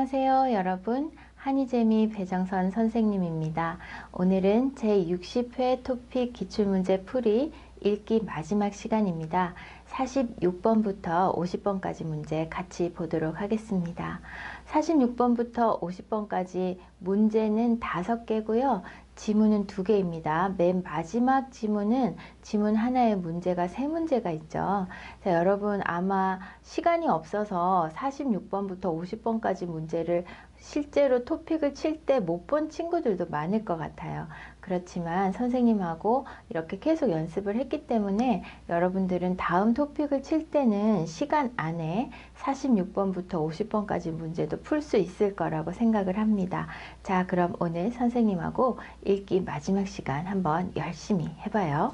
안녕하세요, 여러분. 한이재미 배정선 선생님입니다. 오늘은 제60회 토픽 기출문제 풀이 읽기 마지막 시간입니다. 46번부터 50번까지 문제 같이 보도록 하겠습니다. 46번부터 50번까지 문제는 5개고요. 지문은 2개입니다. 맨 마지막 지문은 지문 하나에 문제가 3문제가 있죠. 자, 여러분 아마 시간이 없어서 46번부터 50번까지 문제를 실제로 토픽을 칠 때 못 본 친구들도 많을 것 같아요. 그렇지만 선생님하고 이렇게 계속 연습을 했기 때문에 여러분들은 다음 토픽을 칠 때는 시간 안에 46번부터 50번까지 문제도 풀 수 있을 거라고 생각을 합니다. 자, 그럼 오늘 선생님하고 읽기 마지막 시간 한번 열심히 해봐요.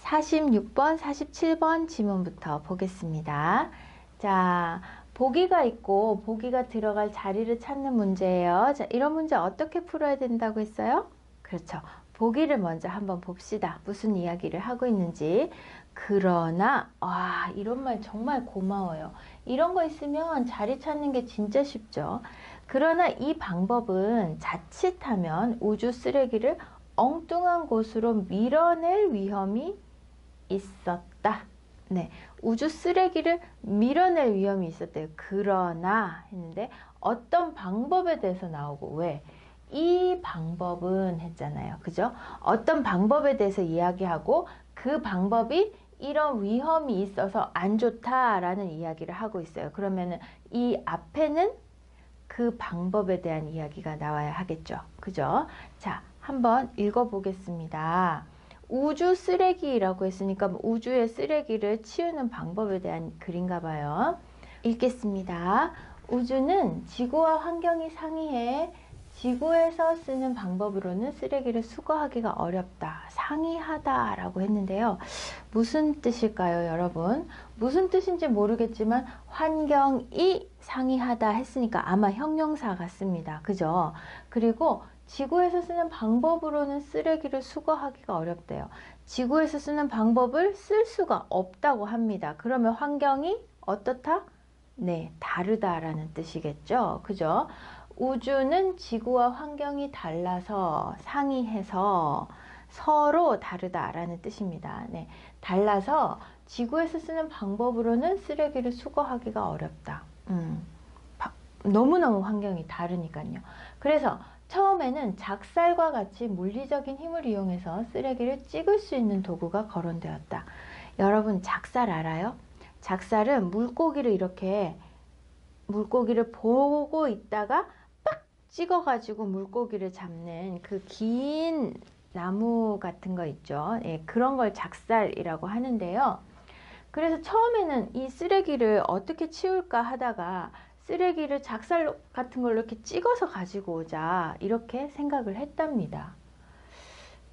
46번, 47번 지문부터 보겠습니다. 자, 보기가 있고 보기가 들어갈 자리를 찾는 문제예요. 자, 이런 문제 어떻게 풀어야 된다고 했어요? 그렇죠. 보기를 먼저 한번 봅시다. 무슨 이야기를 하고 있는지. 그러나 이런 말 정말 고마워요. 이런 거 있으면 자리 찾는 게 진짜 쉽죠. 그러나 이 방법은 자칫하면 우주 쓰레기를 엉뚱한 곳으로 밀어낼 위험이 있었다. 네, 우주 쓰레기를 밀어낼 위험이 있었대요. 그러나 했는데 어떤 방법에 대해서 나오고 왜? 이 방법은 했잖아요. 그죠? 어떤 방법에 대해서 이야기하고 그 방법이 이런 위험이 있어서 안 좋다라는 이야기를 하고 있어요. 그러면은 이 앞에는 그 방법에 대한 이야기가 나와야 하겠죠. 그죠? 자, 한번 읽어보겠습니다. 우주 쓰레기라고 했으니까 우주의 쓰레기를 치우는 방법에 대한 글인가 봐요. 읽겠습니다. 우주는 지구와 환경이 상이해 지구에서 쓰는 방법으로는 쓰레기를 수거하기가 어렵다. 상이하다 라고 했는데요. 무슨 뜻일까요, 여러분? 무슨 뜻인지 모르겠지만 환경이 상이하다 했으니까 아마 형용사 같습니다. 그죠? 그리고 지구에서 쓰는 방법으로는 쓰레기를 수거하기가 어렵대요. 지구에서 쓰는 방법을 쓸 수가 없다고 합니다. 그러면 환경이 어떻다? 네, 다르다라는 뜻이겠죠. 그죠? 우주는 지구와 환경이 달라서 상이해서 서로 다르다라는 뜻입니다. 네, 달라서 지구에서 쓰는 방법으로는 쓰레기를 수거하기가 어렵다. 너무너무 환경이 다르니까요. 그래서 처음에는 작살과 같이 물리적인 힘을 이용해서 쓰레기를 찍을 수 있는 도구가 거론되었다. 여러분 작살 알아요? 작살은 물고기를 보고 있다가 빡 찍어가지고 물고기를 잡는 그 긴 나무 같은 거 있죠. 예, 그런 걸 작살이라고 하는데요. 그래서 처음에는 이 쓰레기를 어떻게 치울까 하다가 쓰레기를 작살 같은 걸로 이렇게 찍어서 가지고 오자 이렇게 생각을 했답니다.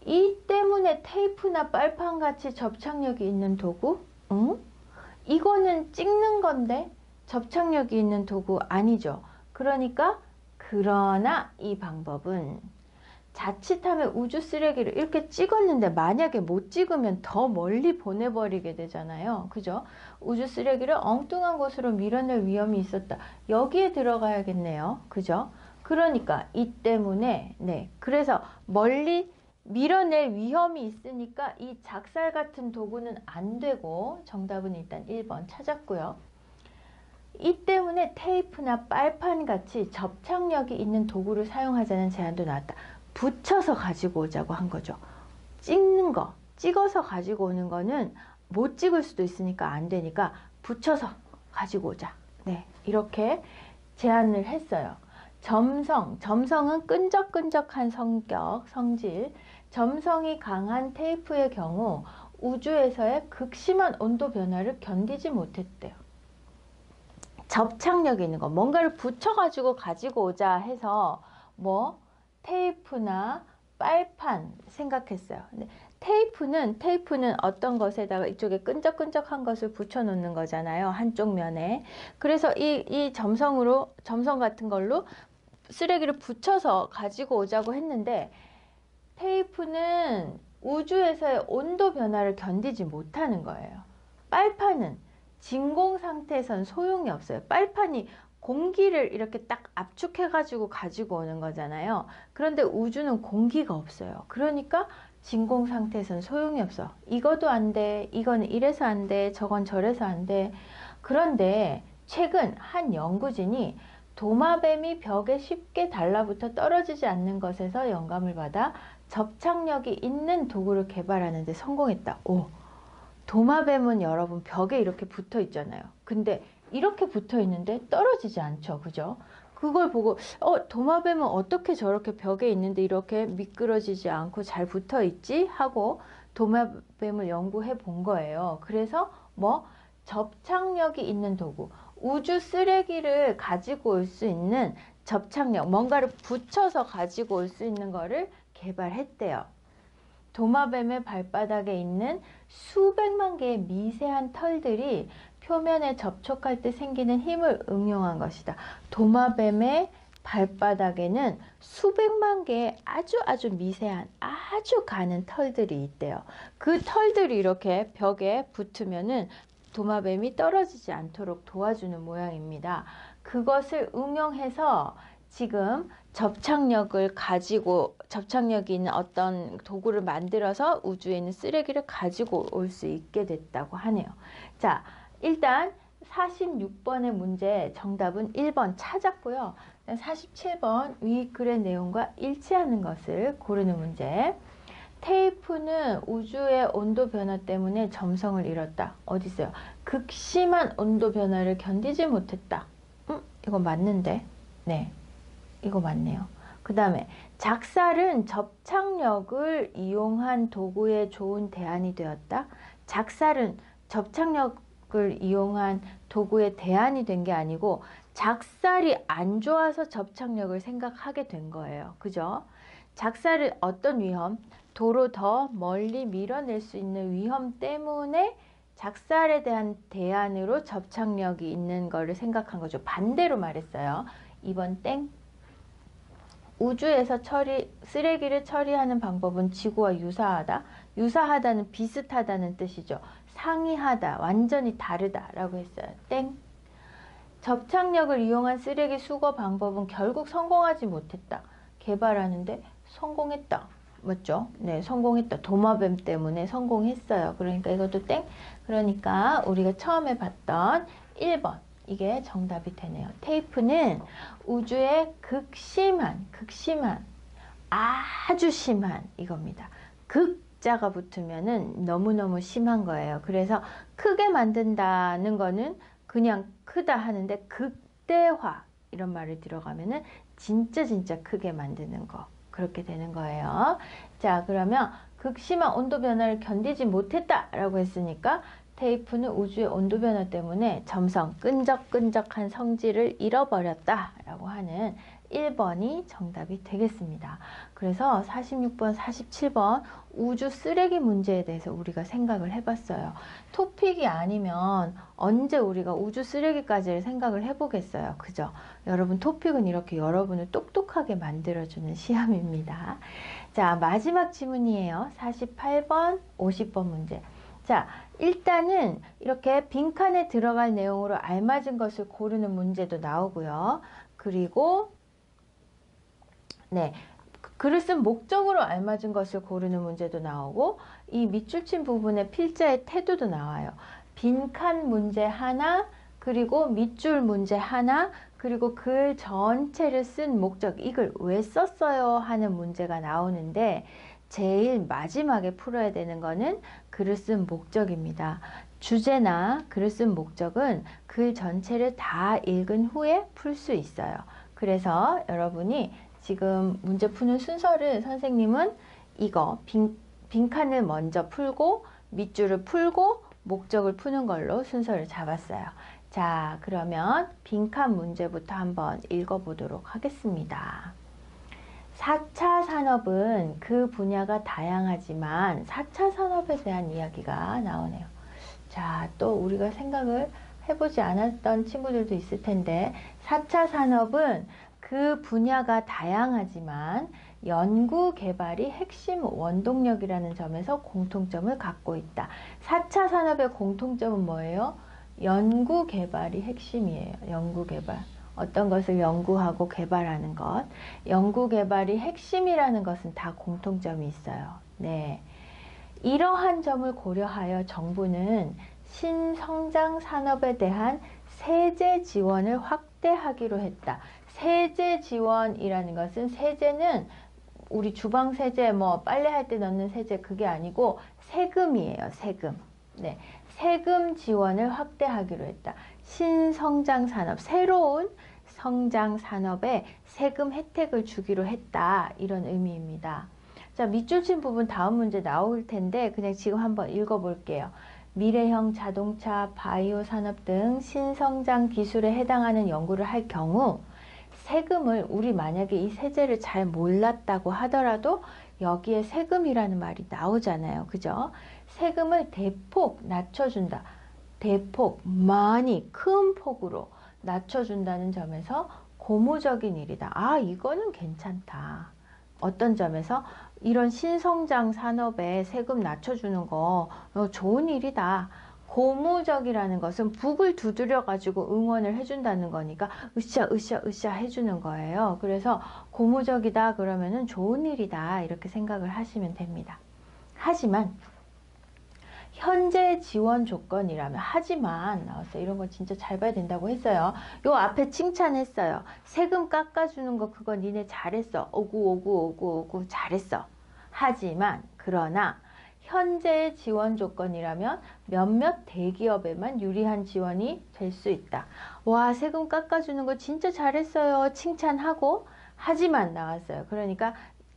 이 때문에 테이프나 빨판 같이 접착력이 있는 도구? 이거는 찍는 건데 접착력이 있는 도구 아니죠. 그러나 이 방법은 자칫하면 우주 쓰레기를 이렇게 찍었는데 만약에 못 찍으면 더 멀리 보내버리게 되잖아요. 그죠? 우주 쓰레기를 엉뚱한 곳으로 밀어낼 위험이 있었다. 여기에 들어가야겠네요. 그죠? 그러니까 이 때문에 그래서 멀리 밀어낼 위험이 있으니까 이 작살 같은 도구는 안 되고 정답은 일단 1번 찾았고요. 이 때문에 테이프나 빨판 같이 접착력이 있는 도구를 사용하자는 제안도 나왔다. 붙여서 가지고 오자고 한 거죠. 찍는 거, 찍어서 가지고 오는 거는 못 찍을 수도 있으니까 안 되니까 붙여서 가지고 오자. 네, 이렇게 제안을 했어요. 점성은 끈적끈적한 성격, 성질. 점성이 강한 테이프의 경우 우주에서의 극심한 온도 변화를 견디지 못했대요. 접착력이 있는 거, 뭔가를 붙여가지고 가지고 오자 해서 테이프나 빨판 생각했어요. 근데 테이프는 어떤 것에다가 이쪽에 끈적끈적한 것을 붙여 놓는 거잖아요. 한쪽 면에. 그래서 이 점성 같은 걸로 쓰레기를 붙여서 가지고 오자고 했는데 테이프는 우주에서의 온도 변화를 견디지 못하는 거예요. 빨판은 진공 상태에선 소용이 없어요. 빨판이 공기를 이렇게 딱 압축해가지고 가지고 오는 거잖아요. 그런데 우주는 공기가 없어요. 그러니까 진공 상태에선 소용이 없어. 이거도 안 돼. 이건 이래서 안 돼. 저건 저래서 안 돼. 그런데 최근 한 연구진이 도마뱀이 벽에 쉽게 달라붙어 떨어지지 않는 것에서 영감을 받아 접착력이 있는 도구를 개발하는 데 성공했다. 오, 도마뱀은 여러분 벽에 이렇게 붙어 있잖아요. 근데 이렇게 붙어 있는데 떨어지지 않죠. 그죠? 그걸 보고 도마뱀은 어떻게 저렇게 벽에 있는데 이렇게 미끄러지지 않고 잘 붙어 있지? 하고 도마뱀을 연구해 본 거예요. 그래서 뭐 접착력이 있는 도구, 우주 쓰레기를 가지고 올 수 있는 접착력, 뭔가를 붙여서 가지고 올 수 있는 거를 개발했대요. 도마뱀의 발바닥에 있는 수백만 개의 미세한 털들이 표면에 접촉할 때 생기는 힘을 응용한 것이다. 도마뱀의 발바닥에는 수백만 개의 아주 미세한 아주 가는 털들이 있대요. 그 털들이 이렇게 벽에 붙으면은 도마뱀이 떨어지지 않도록 도와주는 모양입니다. 그것을 응용해서 지금 접착력이 있는 어떤 도구를 만들어서 우주에 있는 쓰레기를 가지고 올 수 있게 됐다고 하네요. 자, 일단 46번의 문제 정답은 1번 찾았고요. 47번 위 글의 내용과 일치하는 것을 고르는 문제. 테이프는 우주의 온도 변화 때문에 점성을 잃었다. 어디 있어요? 극심한 온도 변화를 견디지 못했다. 이거 맞는데? 네, 이거 맞네요. 그 다음에 작살은 접착력을 이용한 도구에 좋은 대안이 되었다. 작살은 접착력을 이용한 도구에 대안이 된 게 아니고 작살이 안 좋아서 접착력을 생각하게 된 거예요. 그죠? 작살을 어떤 위험? 도로 더 멀리 밀어낼 수 있는 위험 때문에 작살에 대한 대안으로 접착력이 있는 거를 생각한 거죠. 반대로 말했어요. 2번 땡. 우주에서 쓰레기를 처리하는 방법은 지구와 유사하다. 유사하다는 비슷하다는 뜻이죠. 상이하다, 완전히 다르다라고 했어요. 땡. 접착력을 이용한 쓰레기 수거 방법은 결국 성공하지 못했다. 개발하는데 성공했다. 맞죠? 네, 성공했다. 도마뱀 때문에 성공했어요. 그러니까 이것도 땡. 그러니까 우리가 처음에 봤던 1번. 이게 정답이 되네요. 테이프는 우주의 극심한, 아주 심한 이겁니다. 극자가 붙으면은 너무너무 심한 거예요. 그래서 크게 만든다는 거는 그냥 크다 하는데 극대화 이런 말이 들어가면은 진짜 크게 만드는 거. 그렇게 되는 거예요. 자, 그러면 극심한 온도 변화를 견디지 못했다라고 했으니까 테이프는 우주의 온도 변화 때문에 점성, 끈적끈적한 성질을 잃어버렸다라고 하는 1번이 정답이 되겠습니다. 그래서 46번, 47번 우주 쓰레기 문제에 대해서 우리가 생각을 해봤어요. 토픽이 아니면 언제 우리가 우주 쓰레기까지를 생각을 해보겠어요. 그죠? 여러분 토픽은 이렇게 여러분을 똑똑하게 만들어주는 시험입니다. 자, 마지막 지문이에요. 48번, 50번 문제. 자, 일단은 이렇게 빈칸에 들어갈 내용으로 알맞은 것을 고르는 문제도 나오고요. 그리고 네, 글을 쓴 목적으로 알맞은 것을 고르는 문제도 나오고 이 밑줄 친 부분에 필자의 태도도 나와요. 빈칸 문제 하나, 그리고 밑줄 문제 하나, 그리고 글 전체를 쓴 목적, 이 글 왜 썼어요? 하는 문제가 나오는데 제일 마지막에 풀어야 되는 거는 글을 쓴 목적입니다. 주제나 글을 쓴 목적은 글 전체를 다 읽은 후에 풀 수 있어요. 그래서 여러분이 지금 문제 푸는 순서를 선생님은 이거 빈칸을 먼저 풀고 밑줄을 풀고 목적을 푸는 걸로 순서를 잡았어요. 자, 그러면 빈칸 문제부터 한번 읽어보도록 하겠습니다. 4차 산업은 그 분야가 다양하지만 4차 산업에 대한 이야기가 나오네요. 자, 또 우리가 생각을 해보지 않았던 친구들도 있을 텐데 4차 산업은 그 분야가 다양하지만 연구 개발이 핵심 원동력이라는 점에서 공통점을 갖고 있다. 4차 산업의 공통점은 뭐예요? 연구 개발이 핵심이에요. 연구 개발. 어떤 것을 연구하고 개발하는 것. 연구 개발이 핵심이라는 것은 다 공통점이 있어요. 네. 이러한 점을 고려하여 정부는 신성장 산업에 대한 세제 지원을 확대하기로 했다. 세제 지원이라는 것은, 세제는 우리 주방 세제, 뭐 빨래할 때 넣는 세제, 그게 아니고 세금이에요. 세금. 네. 세금 지원을 확대하기로 했다. 신성장 산업, 새로운 성장 산업에 세금 혜택을 주기로 했다. 이런 의미입니다. 자, 밑줄 친 부분 다음 문제 나올 텐데 그냥 지금 한번 읽어볼게요. 미래형 자동차, 바이오 산업 등 신성장 기술에 해당하는 연구를 할 경우 세금을, 우리 만약에 이 세제를 잘 몰랐다고 하더라도 여기에 세금이라는 말이 나오잖아요. 그죠? 세금을 대폭 낮춰준다. 대폭, 많이, 큰 폭으로 낮춰준다는 점에서 고무적인 일이다. 아, 이거는 괜찮다. 어떤 점에서? 이런 신성장 산업에 세금 낮춰주는 거 좋은 일이다. 고무적이라는 것은 북을 두드려 가지고 응원을 해준다는 거니까 으쌰 으쌰 으쌰 해주는 거예요. 그래서 고무적이다 그러면은 좋은 일이다 이렇게 생각을 하시면 됩니다. 하지만 현재 지원 조건이라면, 하지만 나왔어요. 이런 거 진짜 잘 봐야 된다고 했어요. 요 앞에 칭찬했어요. 세금 깎아주는 거 그거 니네 잘했어. 오구 잘했어. 하지만 그러나 현재의 지원 조건이라면 몇몇 대기업에만 유리한 지원이 될 수 있다. 와, 세금 깎아주는 거 진짜 잘했어요. 칭찬하고, 하지만 나왔어요. 그러니까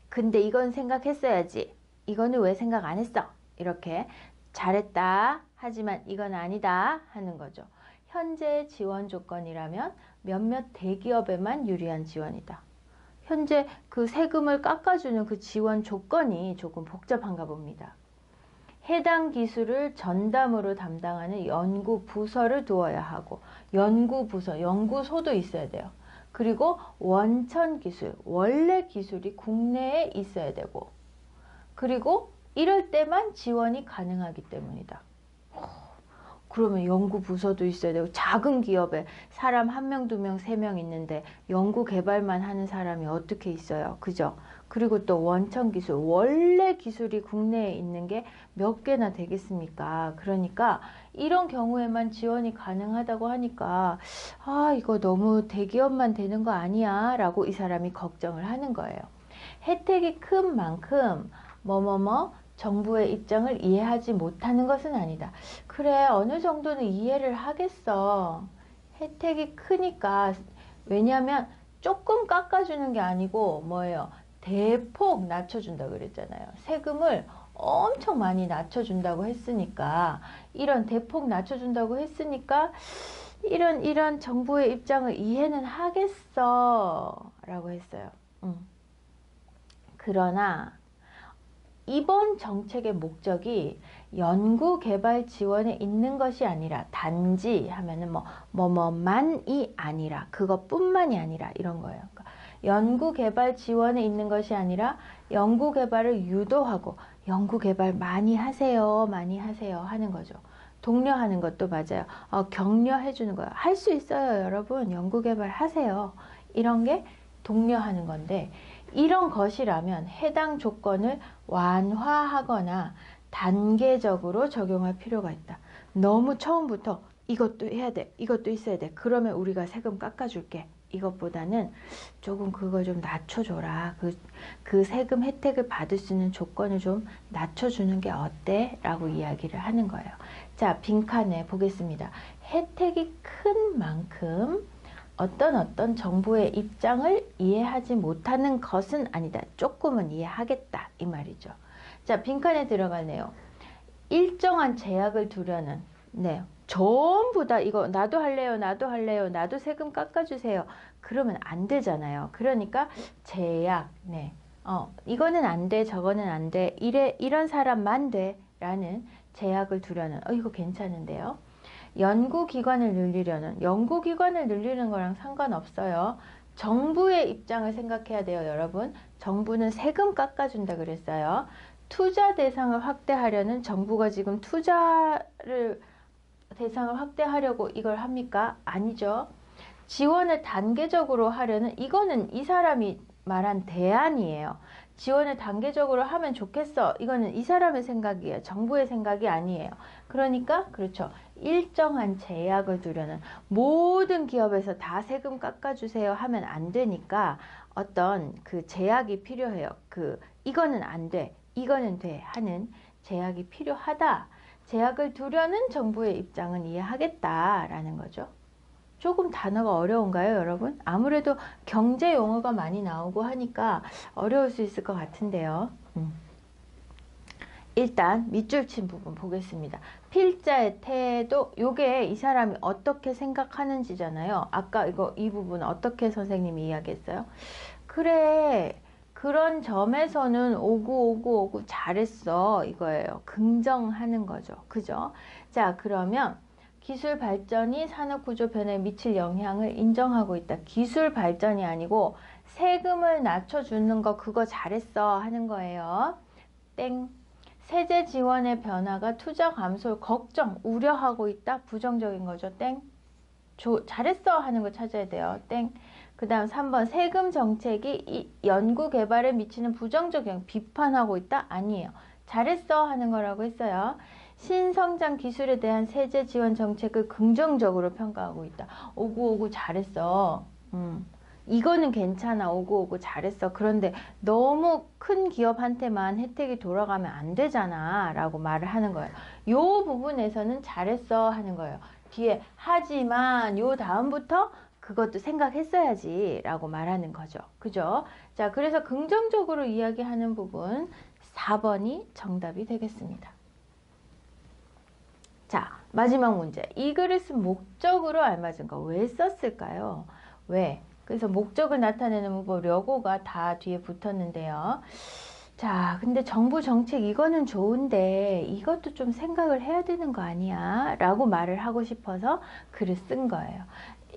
근데 이건 생각했어야지. 이거는 왜 생각 안 했어? 이렇게 잘했다. 하지만 이건 아니다 하는 거죠. 현재 지원 조건이라면 몇몇 대기업에만 유리한 지원이다. 현재 그 세금을 깎아주는 그 지원 조건이 조금 복잡한가 봅니다. 해당 기술을 전담으로 담당하는 연구부서를 두어야 하고, 연구부서, 연구소도 있어야 돼요. 그리고 원천 기술, 원래 기술이 국내에 있어야 되고, 그리고 이럴 때만 지원이 가능하기 때문이다. 그러면 연구부서도 있어야 되고, 작은 기업에 사람 1명, 2명, 3명 있는데 연구 개발만 하는 사람이 어떻게 있어요? 그죠? 그리고 또 원천 기술, 원래 기술이 국내에 있는 게 몇 개나 되겠습니까? 그러니까 이런 경우에만 지원이 가능하다고 하니까 아, 이거 너무 대기업만 되는 거 아니야? 라고 이 사람이 걱정을 하는 거예요. 혜택이 큰 만큼 정부의 입장을 이해하지 못하는 것은 아니다. 그래, 어느 정도는 이해를 하겠어. 혜택이 크니까. 왜냐하면 조금 깎아주는 게 아니고 뭐예요? 대폭 낮춰준다고 그랬잖아요. 세금을 엄청 많이 낮춰준다고 했으니까, 이런 대폭 낮춰준다고 했으니까 이런 정부의 입장을 이해는 하겠어 라고 했어요. 그러나 이번 정책의 목적이 연구개발 지원에 있는 것이 아니라, 단지 하면은 뭐만이 아니라, 그것뿐만이 아니라 이런 거예요. 그러니까 연구개발 지원에 있는 것이 아니라 연구개발을 유도하고, 연구개발 많이 하세요 하는 거죠. 독려하는 것도 맞아요. 격려해 주는 거예요. 할 수 있어요, 여러분. 연구개발 하세요. 이런 게 독려하는 건데, 이런 것이라면 해당 조건을 완화하거나 단계적으로 적용할 필요가 있다. 너무 처음부터 이것도 해야 돼, 이것도 있어야 돼, 그러면 우리가 세금 깎아줄게, 이것보다는 조금 그거 좀 낮춰줘라. 그 세금 혜택을 받을 수 있는 조건을 좀 낮춰주는 게 어때? 라고 이야기를 하는 거예요. 자, 빈칸에 보겠습니다. 혜택이 큰 만큼 어떤 정부의 입장을 이해하지 못하는 것은 아니다. 조금은 이해하겠다, 이 말이죠. 자, 빈칸에 들어가네요. 일정한 제약을 두려는, 네, 전부 다 이거 나도 할래요, 나도 세금 깎아주세요. 그러면 안 되잖아요. 그러니까 제약, 네, 이거는 안 돼, 저거는 안 돼, 이런 사람만 돼 라는 제약을 두려는, 이거 괜찮은데요. 연구기관을 늘리는 거랑 상관없어요. 정부의 입장을 생각해야 돼요, 여러분. 정부는 세금 깎아준다 그랬어요. 투자 대상을 확대하려는, 정부가 지금 투자를 대상을 확대하려고 이걸 합니까? 아니죠. 지원을 단계적으로 하려는, 이거는 이 사람이 말한 대안이에요. 지원을 단계적으로 하면 좋겠어. 이거는 이 사람의 생각이에요. 정부의 생각이 아니에요. 그러니까 그렇죠. 일정한 제약을 두려는, 모든 기업에서 다 세금 깎아주세요 하면 안 되니까 어떤 그 제약이 필요해요. 이거는 안 돼, 이거는 돼 하는 제약이 필요하다. 제약을 두려는 정부의 입장은 이해하겠다라는 거죠. 조금 단어가 어려운가요, 여러분? 아무래도 경제 용어가 많이 나오고 하니까 어려울 수 있을 것 같은데요. 일단 밑줄 친 부분 보겠습니다. 필자의 태도, 요게 이 사람이 어떻게 생각하는지잖아요. 아까 이 부분 어떻게 선생님이 이야기했어요? 그래, 그런 점에서는 오구 잘했어, 이거예요. 긍정하는 거죠. 그죠? 자, 그러면 기술 발전이 산업 구조 변화에 미칠 영향을 인정하고 있다. 기술 발전이 아니고 세금을 낮춰주는 거, 그거 잘했어 하는 거예요. 땡. 세제 지원의 변화가 투자 감소를 걱정, 우려하고 있다. 부정적인 거죠. 땡. 잘했어 하는 거 찾아야 돼요. 땡. 그 다음 3번, 세금 정책이 연구 개발에 미치는 부정적 영향, 비판하고 있다. 아니에요. 잘했어 하는 거라고 했어요. 신성장 기술에 대한 세제 지원 정책을 긍정적으로 평가하고 있다. 오구 잘했어. 이거는 괜찮아. 오구 잘했어. 그런데 너무 큰 기업한테만 혜택이 돌아가면 안 되잖아 라고 말을 하는 거예요. 요 부분에서는 잘했어 하는 거예요. 뒤에 하지만 요 다음부터 그것도 생각했어야지 라고 말하는 거죠. 그죠? 자, 그래서 긍정적으로 이야기하는 부분 4번이 정답이 되겠습니다. 자, 마지막 문제. 이 글을 쓴 목적으로 알맞은 거 왜 썼을까요? 왜? 그래서 목적을 나타내는 문법 려고가 다 뒤에 붙었는데요. 자, 근데 정부 정책 이거는 좋은데 이것도 좀 생각을 해야 되는 거 아니야? 라고 말을 하고 싶어서 글을 쓴 거예요.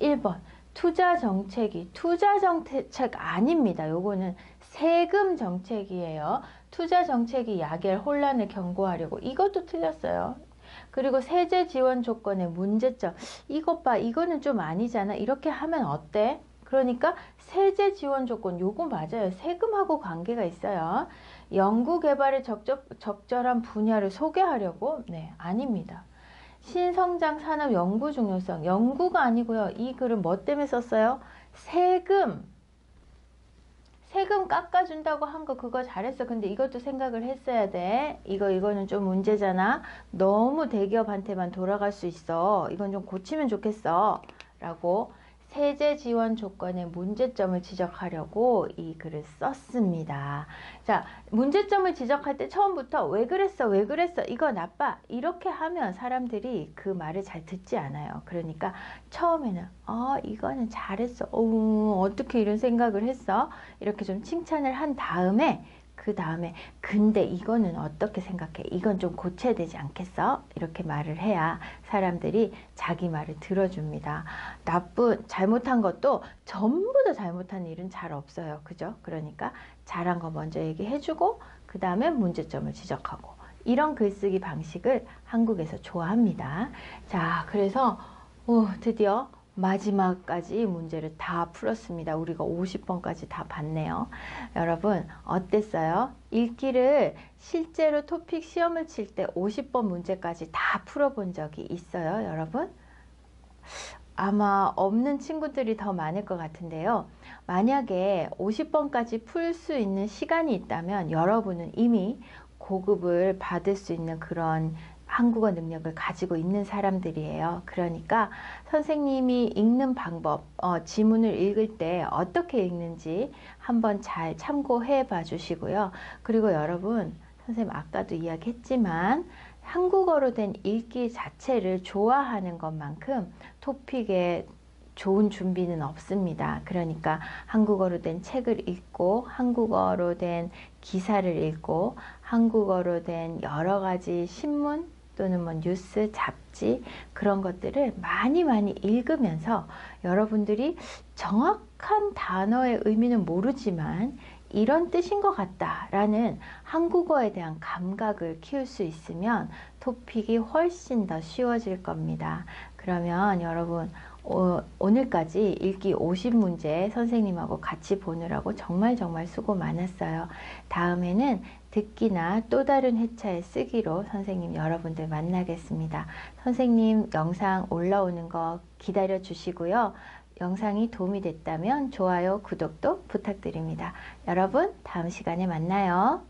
1번. 투자 정책이 투자 정책 아닙니다. 요거는 세금 정책이에요. 투자 정책이 야결 혼란을 경고하려고. 이것도 틀렸어요. 그리고 세제 지원 조건의 문제점. 이것 봐, 이거는 좀 아니잖아. 이렇게 하면 어때? 그러니까 세제 지원 조건, 요거 맞아요. 세금하고 관계가 있어요. 연구 개발에 적절한 분야를 소개하려고? 네, 아닙니다. 신성장 산업 연구 중요성, 연구가 아니고요. 이 글은 뭐 때문에 썼어요? 세금 깎아준다고 한 거 그거 잘했어. 근데 이것도 생각을 했어야 돼. 이거는 좀 문제잖아. 너무 대기업한테만 돌아갈 수 있어. 이건 좀 고치면 좋겠어. 라고 세제 지원 조건의 문제점을 지적하려고 이 글을 썼습니다. 자, 문제점을 지적할 때 처음부터 왜 그랬어? 이거 나빠. 이렇게 하면 사람들이 그 말을 잘 듣지 않아요. 그러니까 처음에는 이거는 잘했어. 어떻게 이런 생각을 했어? 이렇게 좀 칭찬을 한 다음에 그 다음에 근데 이거는 어떻게 생각해? 이건 좀 고쳐야 되지 않겠어? 이렇게 말을 해야 사람들이 자기 말을 들어줍니다. 잘못한 것도 전부 다 잘못한 일은 잘 없어요. 그죠? 그러니까 잘한 거 먼저 얘기해주고 그 다음에 문제점을 지적하고 이런 글쓰기 방식을 한국에서 좋아합니다. 자, 그래서 드디어 마지막까지 문제를 다 풀었습니다. 우리가 50번까지 다 봤네요. 여러분 어땠어요? 읽기를 실제로 토픽 시험을 칠 때 50번 문제까지 다 풀어본 적이 있어요, 여러분? 아마 없는 친구들이 더 많을 것 같은데요. 만약에 50번까지 풀 수 있는 시간이 있다면 여러분은 이미 고급을 받을 수 있는 그런 한국어 능력을 가지고 있는 사람들이에요. 그러니까 선생님이 읽는 방법, 지문을 읽을 때 어떻게 읽는지 한번 잘 참고해 봐 주시고요. 그리고 여러분, 선생님 아까도 이야기했지만 한국어로 된 읽기 자체를 좋아하는 것만큼 토픽에 좋은 준비는 없습니다. 그러니까 한국어로 된 책을 읽고 한국어로 된 기사를 읽고 한국어로 된 여러 가지 신문 또는 뭐 뉴스, 잡지 그런 것들을 많이 읽으면서 여러분들이 정확한 단어의 의미는 모르지만 이런 뜻인 것 같다라는 한국어에 대한 감각을 키울 수 있으면 토픽이 훨씬 더 쉬워질 겁니다. 그러면 여러분 오늘까지 읽기 50문제 선생님하고 같이 보느라고 정말 수고 많았어요. 다음에는 듣기나 또 다른 회차에 쓰기로 선생님 여러분들 만나겠습니다. 선생님 영상 올라오는 거 기다려 주시고요. 영상이 도움이 됐다면 좋아요, 구독도 부탁드립니다. 여러분 다음 시간에 만나요.